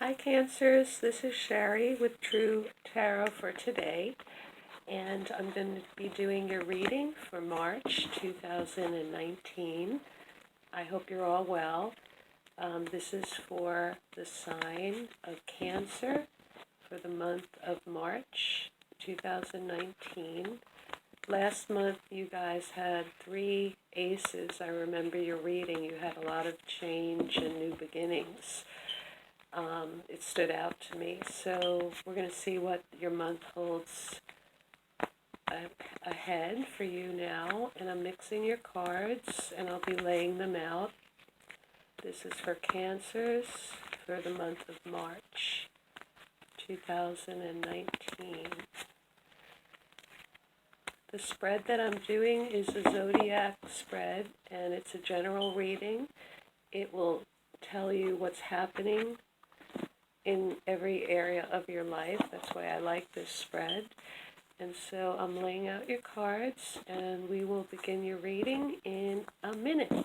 Hi Cancers, this is Sherry with True Tarot for today, and I'm going to be doing your reading for March 2019. I hope you're all well. This is for the sign of Cancer for the month of March 2019. Last month you guys had 3 aces. I remember your reading. You had a lot of change and new beginnings. It stood out to me. So we're going to see what your month holds ahead for you now. And I'm mixing your cards and I'll be laying them out. This is for Cancers for the month of March 2019. The spread that I'm doing is a zodiac spread, and it's a general reading. It will tell you what's happening in every area of your life. That's why I like this spread. And so I'm laying out your cards, and we will begin your reading in a minute.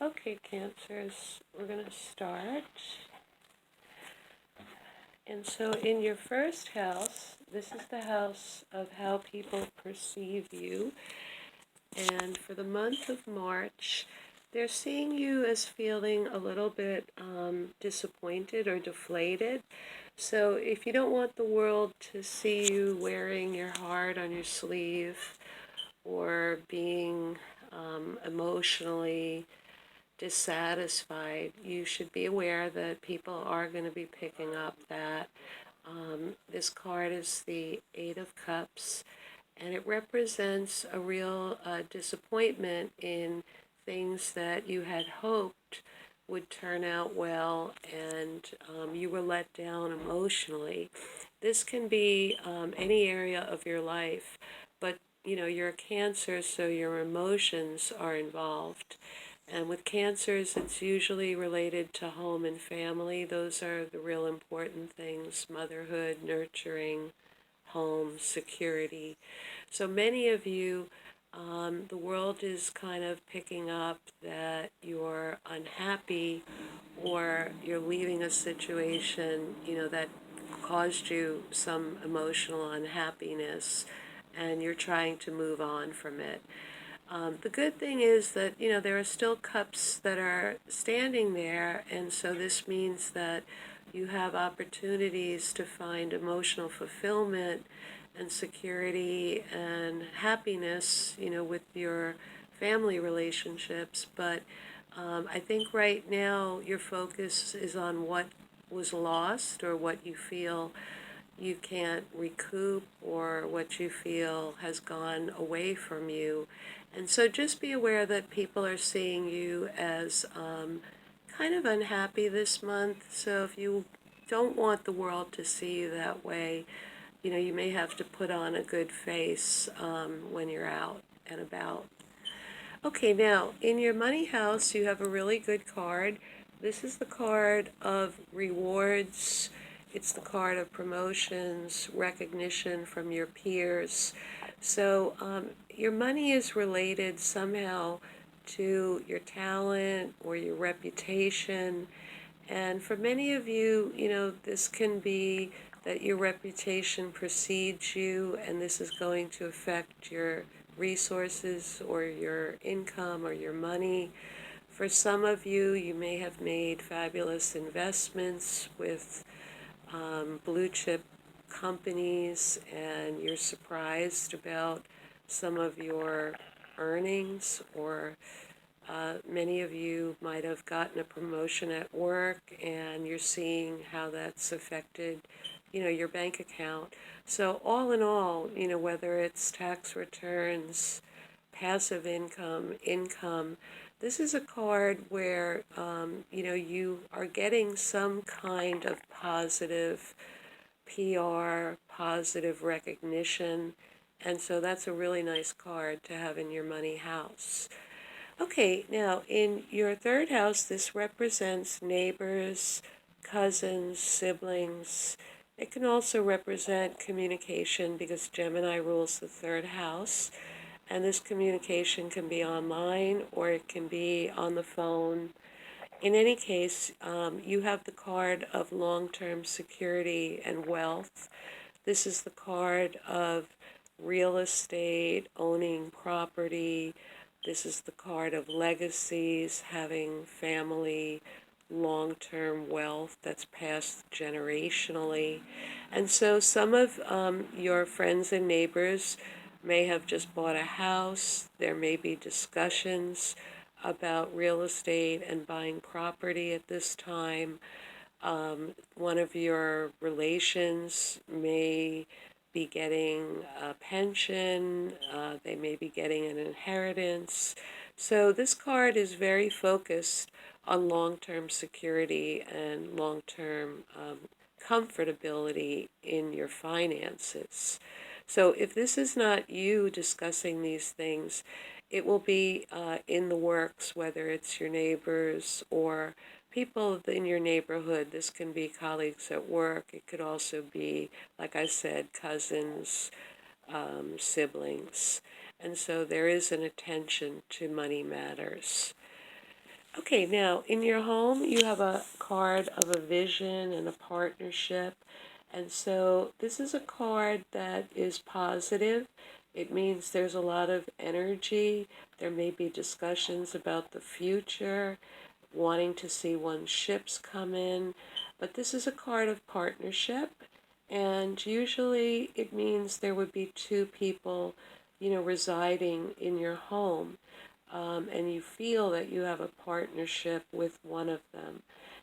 Okay, Cancers, we're going to start. And so in your first house, this is the house of how people perceive you. And for the month of March, they're seeing you as feeling a little bit disappointed or deflated. So if you don't want the world to see you wearing your heart on your sleeve or being emotionally dissatisfied, you should be aware that people are going to be picking up that. This card is the Eight of Cups, and it represents a real disappointment in things that you had hoped would turn out well, and you were let down emotionally. This can be any area of your life, but you're a Cancer, so your emotions are involved. And with Cancers, it's usually related to home and family. Those are the real important things: motherhood, nurturing, home, security. So many of you, the world is kind of picking up that you're unhappy or you're leaving a situation, that caused you some emotional unhappiness, and you're trying to move on from it. The good thing is that, there are still cups that are standing there, and so this means that you have opportunities to find emotional fulfillment and security and happiness, with your family relationships. But I think right now your focus is on what was lost or what you feel you can't recoup or what you feel has gone away from you. And so just be aware that people are seeing you as kind of unhappy this month. So if you don't want the world to see you that way, you may have to put on a good face when you're out and about. Okay, now in your money house, you have a really good card. This is the card of rewards. It's the card of promotions, recognition from your peers. So your money is related somehow to your talent or your reputation. And for many of you, this can be that your reputation precedes you, and this is going to affect your resources or your income or your money. For some of you, you may have made fabulous investments with blue chip companies, and you're surprised about some of your earnings, or many of you might have gotten a promotion at work and you're seeing how that's affected, your bank account. So all in all, whether it's tax returns, passive income, this is a card where, you are getting some kind of positive PR, positive recognition. And so that's a really nice card to have in your money house. Okay, now in your third house, this represents neighbors, cousins, siblings, It can also represent communication because Gemini rules the third house, and this communication can be online or it can be on the phone. In any case, you have the card of long-term security and wealth. This is the card of real estate, owning property. This is the card of legacies, having family, long-term wealth that's passed generationally. And so some of your friends and neighbors may have just bought a house. There may be discussions about real estate and buying property at this time. One of your relations may be getting a pension, they may be getting an inheritance. So this card is very focused on long-term security and long-term comfortability in your finances. So if this is not you discussing these things, it will be in the works, whether it's your neighbors or people in your neighborhood. This can be colleagues at work. It could also be, like I said, cousins, siblings. And so there is an attention to money matters. Okay, now in your home, you have a card of a vision and a partnership. And so this is a card that is positive. It means there's a lot of energy. There may be discussions about the future, wanting to see one's ships come in. But this is a card of partnership. And usually it means there would be two people, residing in your home, and you feel that you have a partnership with one of them.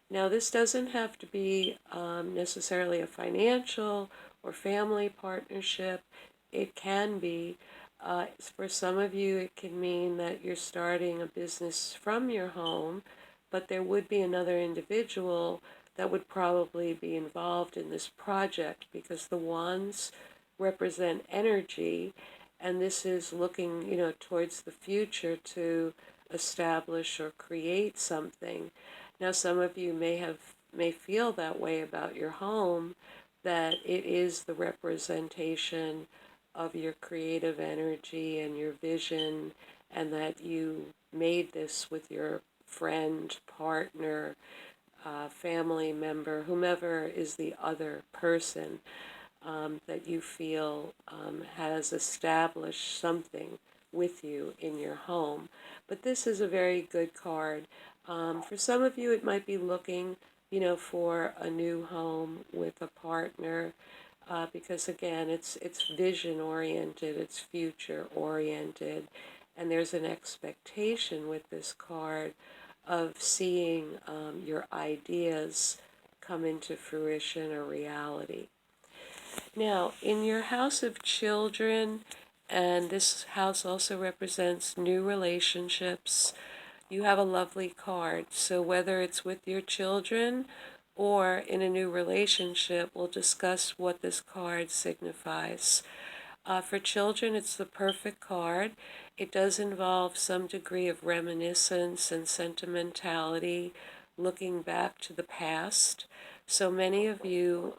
Now, this doesn't have to be necessarily a financial or family partnership. It can be. For some of you, it can mean that you're starting a business from your home, but there would be another individual that would probably be involved in this project because the wands represent energy, and this is looking, towards the future to establish or create something. Now, some of you may feel that way about your home, that it is the representation of your creative energy and your vision, and that you made this with your friend, partner, family member, whomever is the other person that you feel has established something with you in your home. But this is a very good card. For some of you, it might be looking, for a new home with a partner, because again, it's vision oriented, it's future oriented, and there's an expectation with this card of seeing your ideas come into fruition or reality. Now, in your house of children, and this house also represents new relationships, you have a lovely card. So whether it's with your children or in a new relationship, we'll discuss what this card signifies. For children, it's the perfect card. It does involve some degree of reminiscence and sentimentality, looking back to the past. So many of you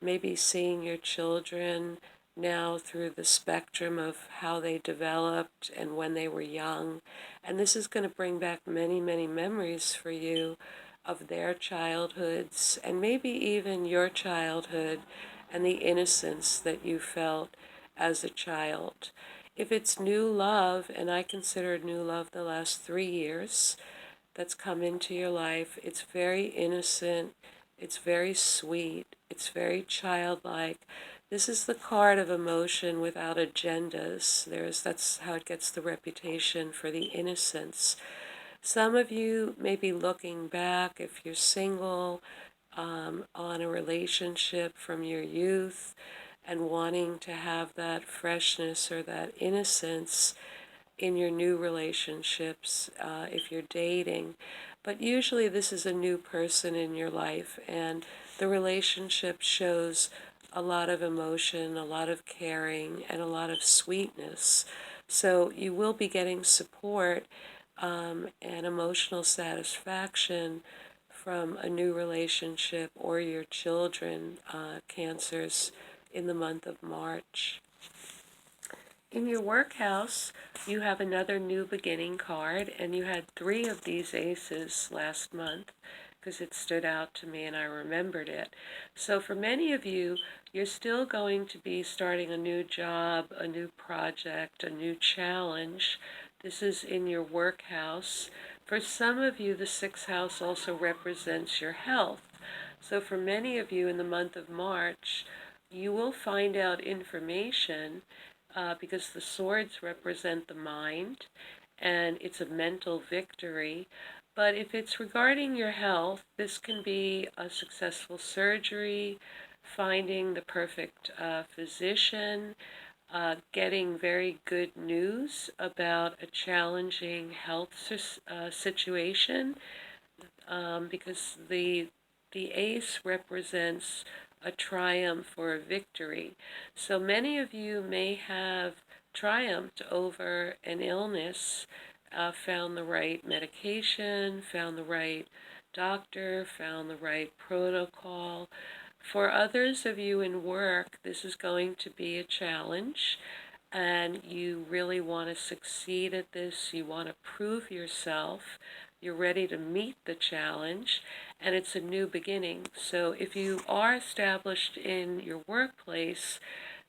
may be seeing your children now through the spectrum of how they developed and when they were young. And this is going to bring back many, many memories for you of their childhoods and maybe even your childhood and the innocence that you felt as a child. If it's new love, and I considered new love the last 3 years that's come into your life, it's very innocent, it's very sweet, it's very childlike. This is the card of emotion without agendas. That's how it gets the reputation for the innocence. Some of you may be looking back, if you're single, on a relationship from your youth and wanting to have that freshness or that innocence in your new relationships, if you're dating. But usually this is a new person in your life, and the relationship shows a lot of emotion, a lot of caring, and a lot of sweetness. So you will be getting support and emotional satisfaction from a new relationship or your children, Cancers, in the month of March. In your work house, you have another new beginning card, and you had 3 of these aces last month because it stood out to me and I remembered it. So for many of you, you're still going to be starting a new job, a new project, a new challenge. This is in your work house. For some of you, the 6th house also represents your health. So for many of you in the month of March, you will find out information because the swords represent the mind and it's a mental victory. But if it's regarding your health, this can be a successful surgery, finding the perfect physician, getting very good news about a challenging health situation, because the ace represents a triumph or a victory. So many of you may have triumphed over an illness, found the right medication, found the right doctor, found the right protocol. For others of you in work, this is going to be a challenge, and you really want to succeed at this. You want to prove yourself. You're ready to meet the challenge, and it's a new beginning. So if you are established in your workplace,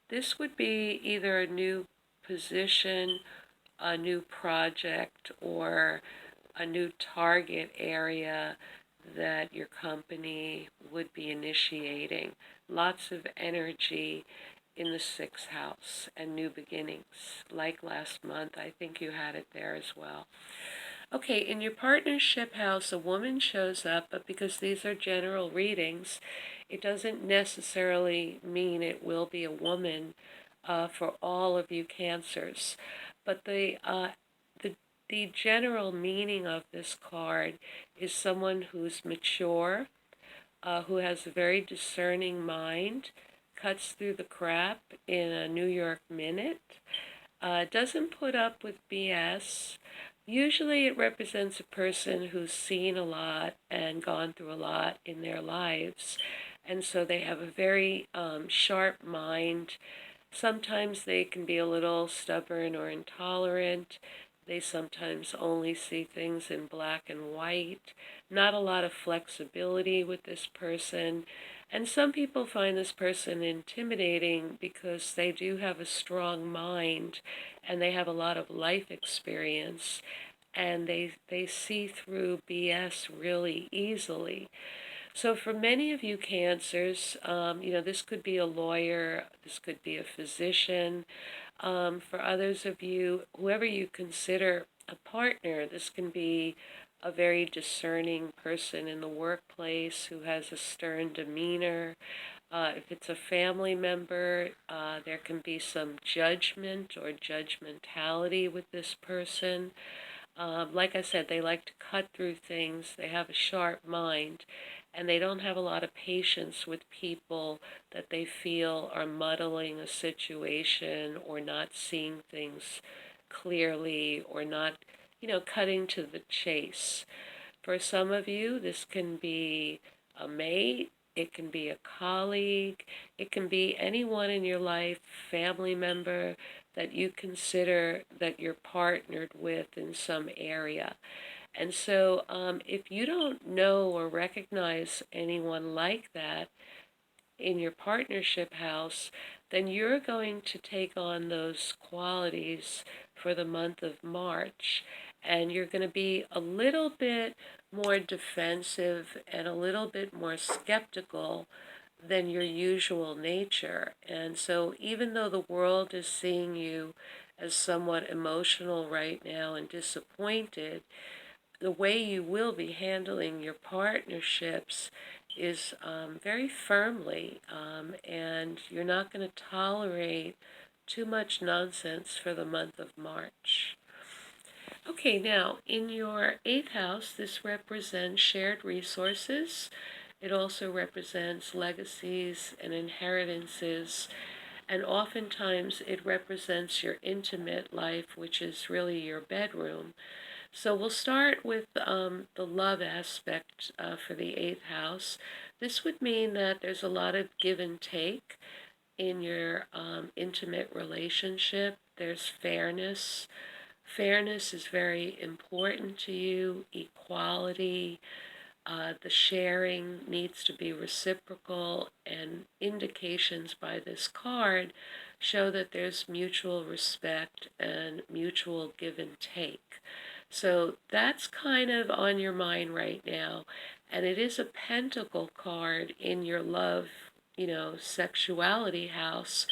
this would be either a new position, a new project, or a new target area that your company would be initiating. Lots of energy in the 6th house and new beginnings. Like last month, I think you had it there as well. Okay, in your partnership house, a woman shows up, but because these are general readings, it doesn't necessarily mean it will be a woman for all of you Cancers. But the general meaning of this card is someone who's mature, who has a very discerning mind, cuts through the crap in a New York minute, doesn't put up with BS. Usually it represents a person who's seen a lot and gone through a lot in their lives, and so they have a very sharp mind. Sometimes they can be a little stubborn or intolerant. They sometimes only see things in black and white. Not a lot of flexibility with this person. And some people find this person intimidating because they do have a strong mind and they have a lot of life experience, and they see through BS really easily. So for many of you Cancers, this could be a lawyer, this could be a physician. For others of you, whoever you consider a partner, this can be a very discerning person in the workplace who has a stern demeanor. If it's a family member, there can be some judgment or judgmentality with this person. Like I said, they like to cut through things. They have a sharp mind, and they don't have a lot of patience with people that they feel are muddling a situation or not seeing things clearly or not, cutting to the chase. For some of you, this can be a mate, it can be a colleague, it can be anyone in your life, family member, that you consider that you're partnered with in some area. And so if you don't know or recognize anyone like that in your partnership house, then you're going to take on those qualities for the month of March. And you're going to be a little bit more defensive and a little bit more skeptical than your usual nature. And so even though the world is seeing you as somewhat emotional right now and disappointed, the way you will be handling your partnerships is very firmly, and you're not going to tolerate too much nonsense for the month of March. Okay, now in your 8th house, this represents shared resources. It also represents legacies and inheritances, and oftentimes it represents your intimate life, which is really your bedroom. So we'll start with the love aspect for the eighth house. This would mean that there's a lot of give and take in your intimate relationship. There's fairness. Fairness is very important to you, equality. The sharing needs to be reciprocal, and indications by this card show that there's mutual respect and mutual give and take. So that's kind of on your mind right now. And it is a pentacle card in your love, sexuality house.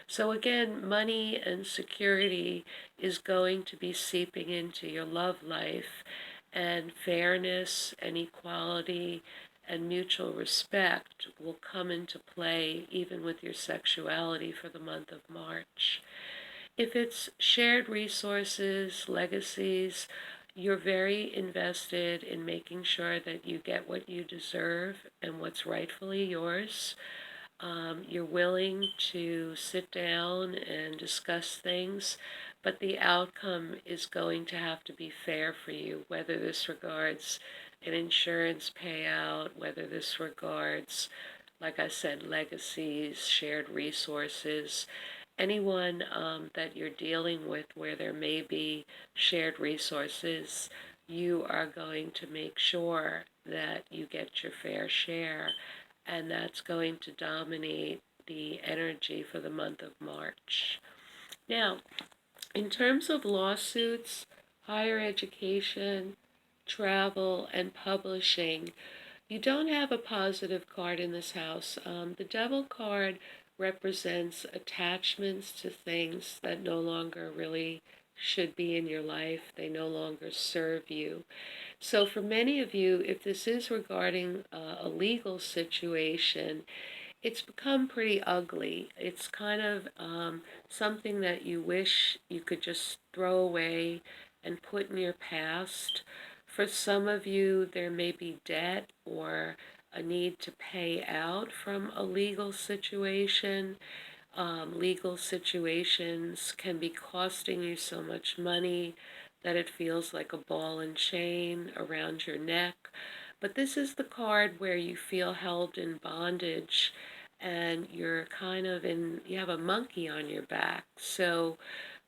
So again, money and security is going to be seeping into your love life, and fairness and equality and mutual respect will come into play even with your sexuality for the month of March. If it's shared resources, legacies, you're very invested in making sure that you get what you deserve and what's rightfully yours. You're willing to sit down and discuss things, but the outcome is going to have to be fair for you, whether this regards an insurance payout, whether this regards, like I said, legacies, shared resources. Anyone that you're dealing with where there may be shared resources, you are going to make sure that you get your fair share, and that's going to dominate the energy for the month of March. Now, in terms of lawsuits, higher education, travel, and publishing, you don't have a positive card in this house. The Devil card represents attachments to things that no longer really should be in your life. They no longer serve you. So for many of you, if this is regarding a legal situation, it's become pretty ugly. It's kind of something that you wish you could just throw away and put in your past. For some of you, there may be debt or a need to pay out from a legal situation. Legal situations can be costing you so much money that it feels like a ball and chain around your neck. But this is the card where you feel held in bondage and you're kind of you have a monkey on your back. So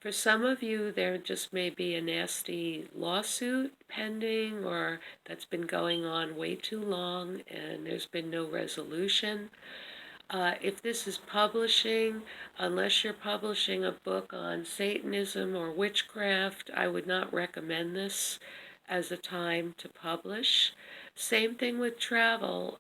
for some of you, there just may be a nasty lawsuit pending or that's been going on way too long and there's been no resolution. If this is publishing, unless you're publishing a book on Satanism or witchcraft, I would not recommend this as a time to publish. Same thing with travel.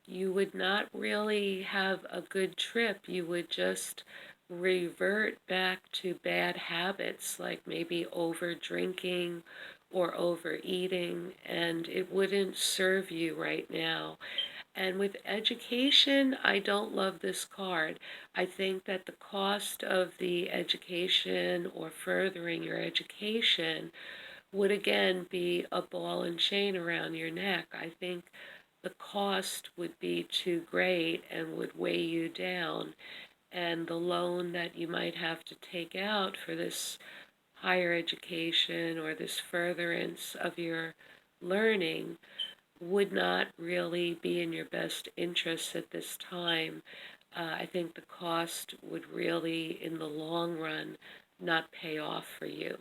You would not really have a good trip. You would just revert back to bad habits like maybe over drinking or overeating, and it wouldn't serve you right now. And with education, I don't love this card. I think that the cost of the education or furthering your education would again be a ball and chain around your neck. I think the cost would be too great and would weigh you down. And the loan that you might have to take out for this higher education or this furtherance of your learning would not really be in your best interest at this time. I think the cost would really, in the long run, not pay off for you.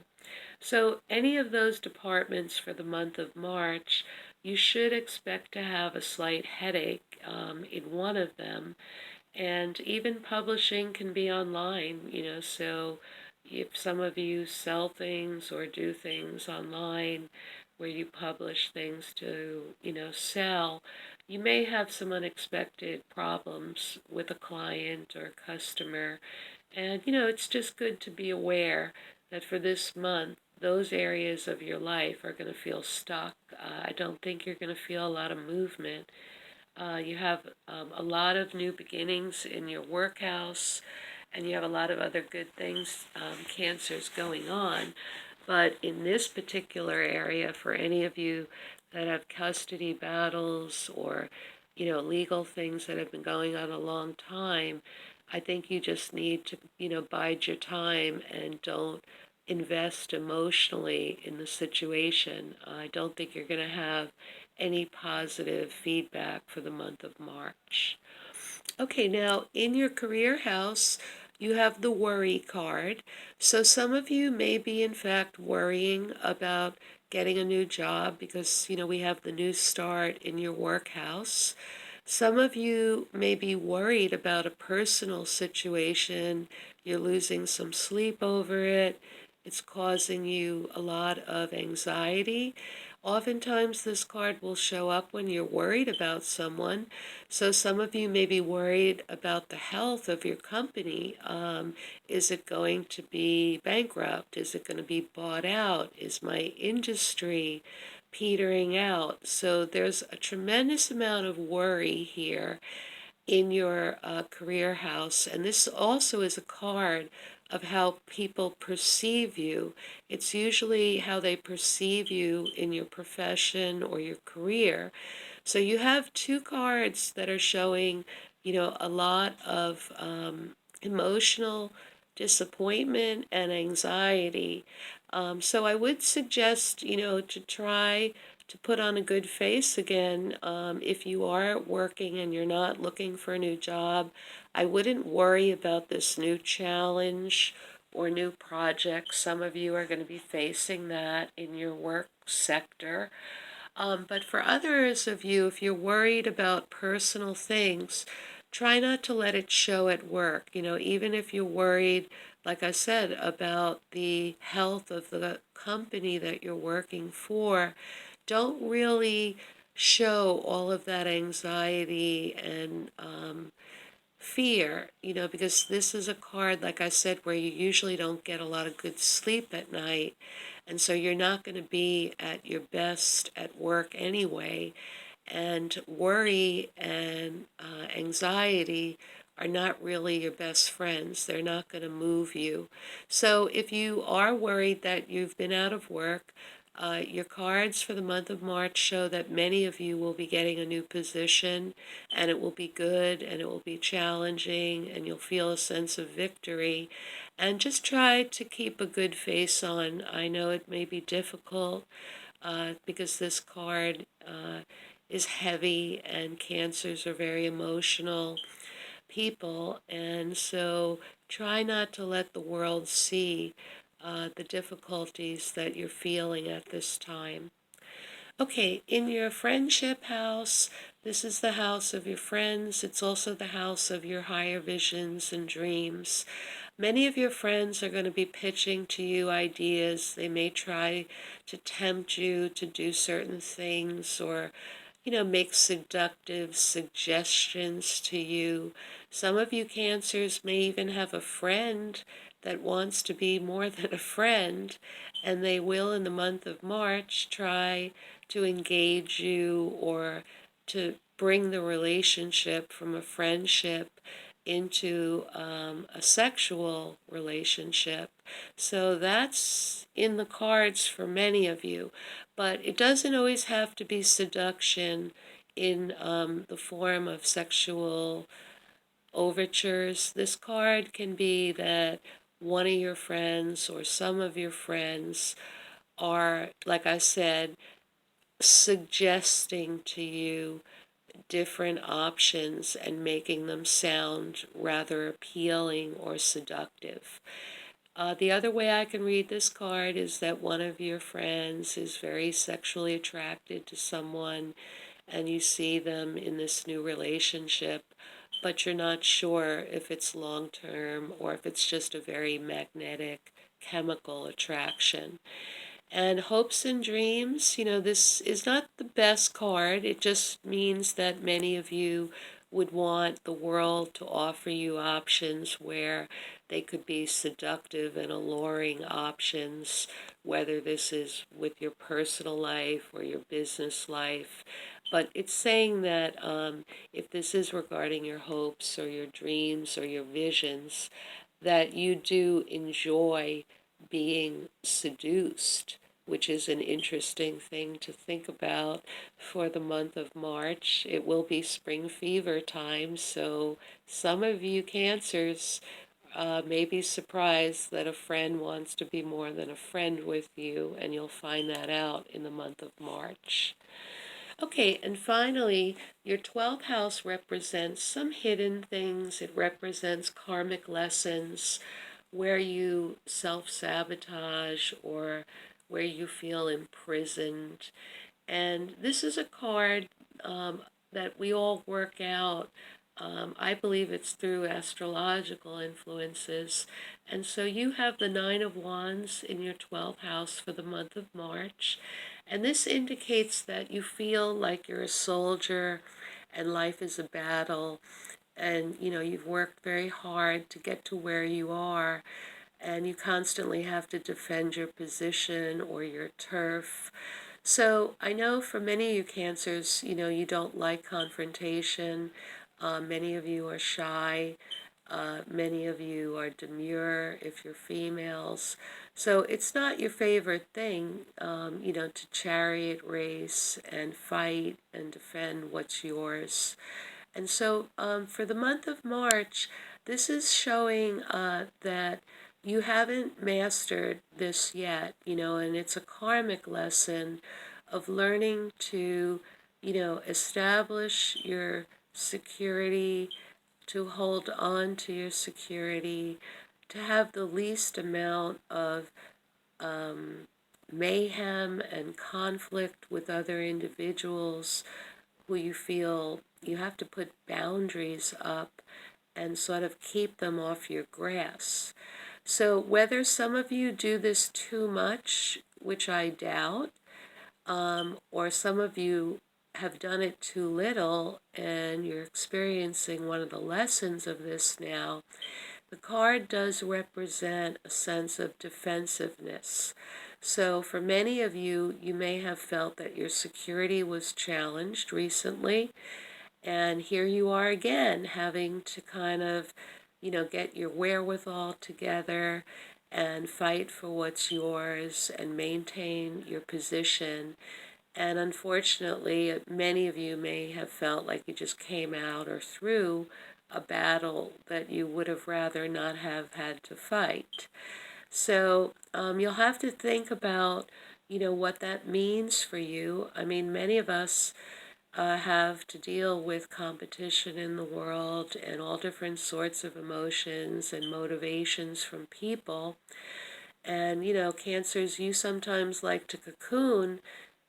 So any of those departments for the month of March, you should expect to have a slight headache in one of them. And even publishing can be online, so if some of you sell things or do things online where you publish things to, sell, you may have some unexpected problems with a client or customer. And, it's just good to be aware that for this month, those areas of your life are going to feel stuck. I don't think you're going to feel a lot of movement. You have a lot of new beginnings in your workhouse, and you have a lot of other good things, cancers going on. But in this particular area, for any of you that have custody battles or, legal things that have been going on a long time, I think you just need to, bide your time and don't invest emotionally in the situation. I don't think you're going to have any positive feedback for the month of March. Okay, now in your career house, you have the worry card. So some of you may be, in fact, worrying about getting a new job because, we have the new start in your work house. Some of you may be worried about a personal situation. You're losing some sleep over it. It's causing you a lot of anxiety. Oftentimes, this card will show up when you're worried about someone. So, some of you may be worried about the health of your company. Is it going to be bankrupt? Is it going to be bought out? Is my industry petering out? So, there's a tremendous amount of worry here in your career house. And this also is a card of how people perceive you. It's usually how they perceive you in your profession or your career. So you have two cards that are showing, a lot of emotional disappointment and anxiety. So I would suggest, to try to put on a good face again. If you are working and you're not looking for a new job, I wouldn't worry about this new challenge or new project. Some of you are going to be facing that in your work sector. But for others of you, if you're worried about personal things, try not to let it show at work. Even if you're worried, like I said, about the health of the company that you're working for, don't really show all of that anxiety and fear, because this is a card, like I said, where you usually don't get a lot of good sleep at night. And so you're not going to be at your best at work anyway. And worry and anxiety are not really your best friends. They're not going to move you. So if you are worried that you've been out of work, your cards for the month of March show that many of you will be getting a new position, and it will be good and it will be challenging and you'll feel a sense of victory. And just try to keep a good face on. I know it may be difficult because this card is heavy and cancers are very emotional people, and so try not to let the world see the difficulties that you're feeling at this time. Okay, in your friendship house, this is the house of your friends. It's also the house of your higher visions and dreams. Many of your friends are going to be pitching to you ideas. They may try to tempt you to do certain things or, make seductive suggestions to you. Some of you Cancers may even have a friend that wants to be more than a friend, and they will, in the month of March, try to engage you or to bring the relationship from a friendship into a sexual relationship. So that's in the cards for many of you. But it doesn't always have to be seduction in the form of sexual overtures. This card can be that one of your friends or some of your friends are, like I said, suggesting to you different options and making them sound rather appealing or seductive. The other way I can read this card is that one of your friends is very sexually attracted to someone and you see them in this new relationship, but you're not sure if it's long term or if it's just a very magnetic chemical attraction. And hopes and dreams, this is not the best card. It just means that many of you would want the world to offer you options where they could be seductive and alluring options, whether this is with your personal life or your business life. But it's saying that if this is regarding your hopes or your dreams or your visions, that you do enjoy being seduced, which is an interesting thing to think about for the month of March. It will be spring fever time, so some of you Cancers may be surprised that a friend wants to be more than a friend with you, and you'll find that out in the month of March. Okay, and finally, your 12th house represents some hidden things. It represents karmic lessons where you self-sabotage or where you feel imprisoned. And this is a card that we all work out. I believe it's through astrological influences. And so you have the Nine of Wands in your 12th house for the month of March. And this indicates that you feel like you're a soldier and life is a battle. And, you know, you've worked very hard to get to where you are. And you constantly have to defend your position or your turf. So I know for many of you Cancers, you know, you don't like confrontation. Many of you are shy. Many of you are demure if you're females. So it's not your favorite thing, you know, to chariot race and fight and defend what's yours. And so for the month of March, this is showing that you haven't mastered this yet, you know, and it's a karmic lesson of learning to, you know, establish your security, to hold on to your security, to have the least amount of mayhem and conflict with other individuals who you feel you have to put boundaries up and sort of keep them off your grass. So whether some of you do this too much, which I doubt, or some of you have done it too little and you're experiencing one of the lessons of this now, the card does represent a sense of defensiveness. So for many of you, you may have felt that your security was challenged recently, and here you are again having to kind of, you know, get your wherewithal together and fight for what's yours and maintain your position. And unfortunately, many of you may have felt like you just came out or through a battle that you would have rather not have had to fight. So you'll have to think about, you know, what that means for you. I mean, many of us have to deal with competition in the world and all different sorts of emotions and motivations from people. And, you know, Cancers, you sometimes like to cocoon,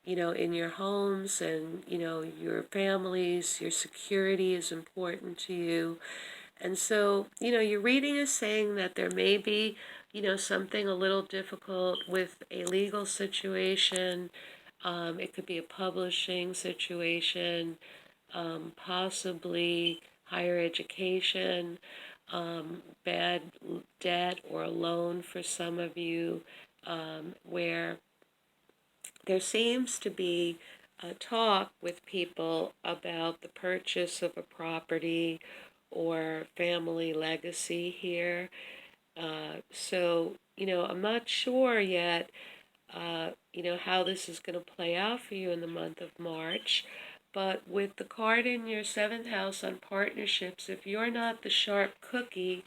you know, in your homes and, you know, your families, your security is important to you. And so, you know, your reading is saying that there may be, you know, something a little difficult with a legal situation. It could be a publishing situation, possibly higher education, bad debt or a loan for some of you, where there seems to be a talk with people about the purchase of a property or family legacy here. So, you know, I'm not sure yet, you know, how this is going to play out for you in the month of March. But with the card in your 7th house on partnerships, if you're not the sharp cookie,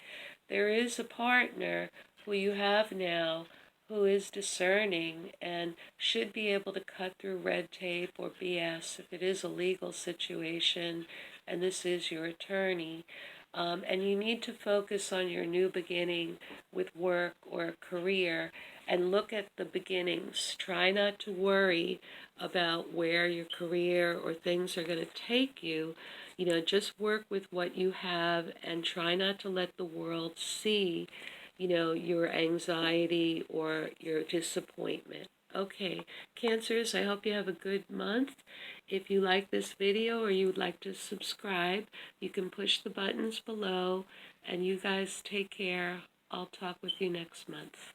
there is a partner who you have now who is discerning and should be able to cut through red tape or BS if it is a legal situation and this is your attorney. And you need to focus on your new beginning with work or career and look at the beginnings. Try not to worry about where your career or things are going to take you. You know, just work with what you have and try not to let the world see, you know, your anxiety or your disappointment. Okay, Cancers, I hope you have a good month. If you like this video or you would like to subscribe, you can push the buttons below. And you guys take care. I'll talk with you next month.